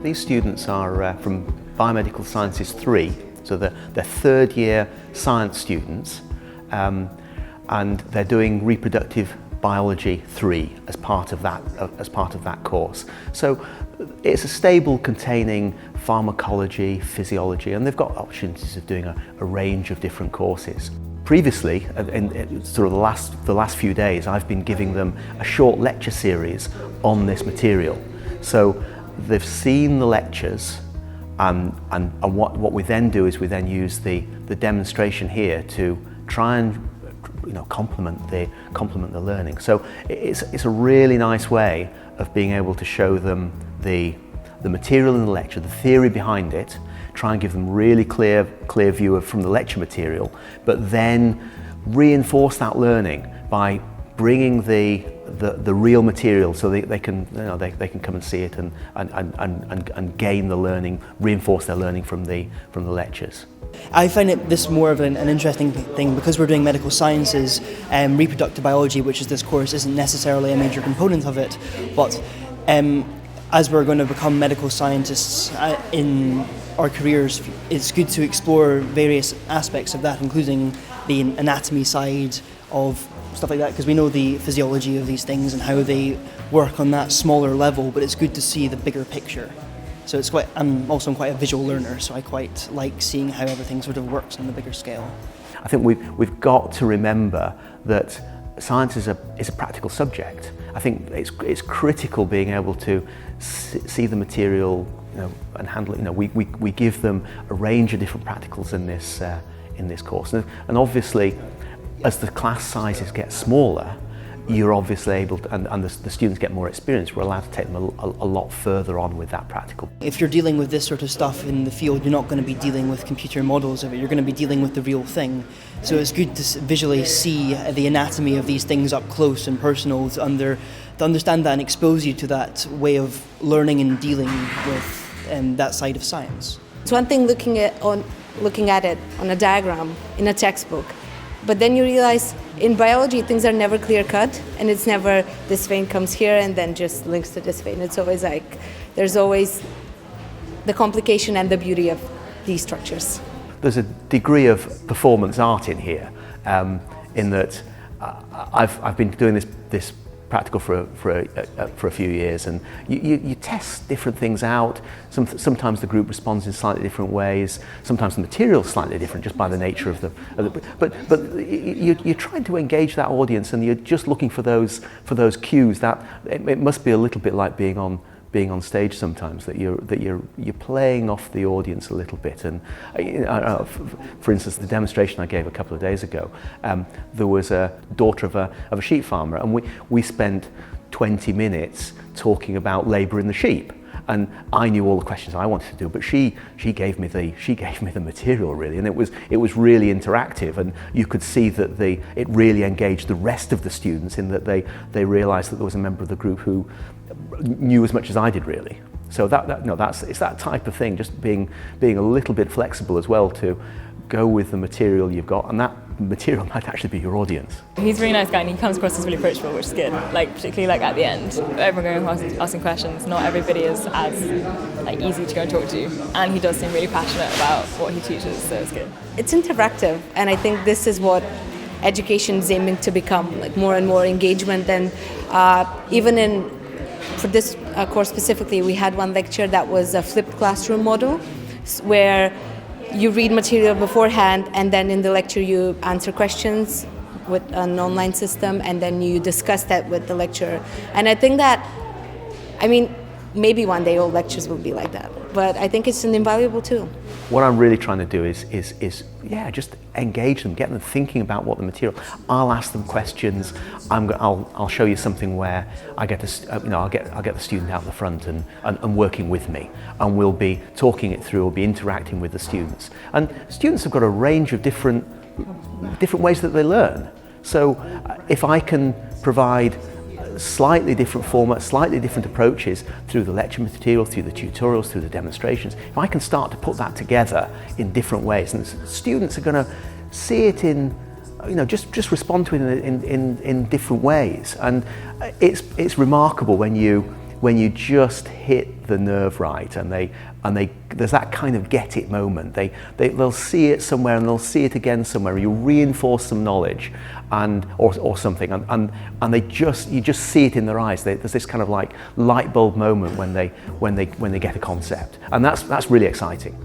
These students are from Biomedical Sciences 3, so they're third year science students, and they're doing reproductive biology 3 as part of that course. So it's a stable containing pharmacology, physiology, and they've got opportunities of doing a range of different courses. Previously, in sort of the last few days, I've been giving them a short lecture series on this material. So they've seen the lectures, and what we then do is we then use the demonstration here to try and complement the learning. So it's a really nice way of being able to show them the material in the lecture, the theory behind it, try and give them really clear view from the lecture material, but then reinforce that learning by bringing the real material, so they can come and see it and gain the learning, reinforce their learning from the lectures. I find this more of an interesting thing because we're doing medical sciences. Reproductive biology, which is this course, isn't necessarily a major component of it, but as we're going to become medical scientists in our careers, it's good to explore various aspects of that, including the anatomy side of stuff like that, because we know the physiology of these things and how they work on that smaller level, but it's good to see the bigger picture. So I'm quite a visual learner, so I quite like seeing how everything sort of works on the bigger scale. I think we've got to remember that science is a practical subject. I think it's critical being able to see the material, and handle it. We give them a range of different practicals in this course, and obviously, as the class sizes get smaller, you're obviously able to, and the students get more experience, we're allowed to take them a lot further on with that practical. If you're dealing with this sort of stuff in the field, you're not going to be dealing with computer models of it, you're going to be dealing with the real thing. So it's good to visually see the anatomy of these things up close and personal, to understand that and expose you to that way of learning and dealing with that side of science. It's one thing looking at it on a diagram in a textbook, but then you realize in biology things are never clear cut, and it's never this vein comes here and then just links to this vein. It's always like there's always the complication and the beauty of these structures. There's a degree of performance art in here, in that I've been doing this practical for a few years, and you test different things out. Sometimes the group responds in slightly different ways. Sometimes the material's slightly different just by the nature of the but you're trying to engage that audience, and you're just looking for those cues. That it must be a little bit like being on stage sometimes, that you're playing off the audience a little bit. And for instance, the demonstration I gave a couple of days ago, there was a daughter of a sheep farmer, and we spent 20 minutes talking about labour in the sheep. And I knew all the questions I wanted to do, but she gave me the material really, and it was really interactive, and you could see that it really engaged the rest of the students in that they realised that there was a member of the group who knew as much as I did really. So it's that type of thing, just being a little bit flexible as well to go with the material you've got, and that material might actually be your audience. He's a really nice guy, and he comes across as really approachable, which is good. Particularly at the end, everyone going asking questions. Not everybody is as easy to go and talk to, and he does seem really passionate about what he teaches, so it's good. It's interactive, and I think this is what education is aiming to become, more and more engagement. And even for this course specifically, we had one lecture that was a flipped classroom model, where you read material beforehand, and then in the lecture you answer questions with an online system, and then you discuss that with the lecturer. And I think that, maybe one day all lectures will be like that, but I think it's an invaluable tool. What I'm really trying to do is just engage them, get them thinking about what the material. I'll ask them questions. I'll show you something where I get I'll get the student out the front and working with me, and we'll be talking it through. We'll be interacting with the students, and students have got a range of different ways that they learn. So if I can provide slightly different formats, slightly different approaches through the lecture material, through the tutorials, through the demonstrations, if I can start to put that together in different ways, and students are going to see it in, just respond to it in different ways. And it's remarkable when you when you just hit the nerve right, and there's that kind of get it moment. They'll see it somewhere, and they'll see it again somewhere. You reinforce some knowledge, or something, and you just see it in their eyes. There's this kind of like light bulb moment when they get a concept, and that's really exciting.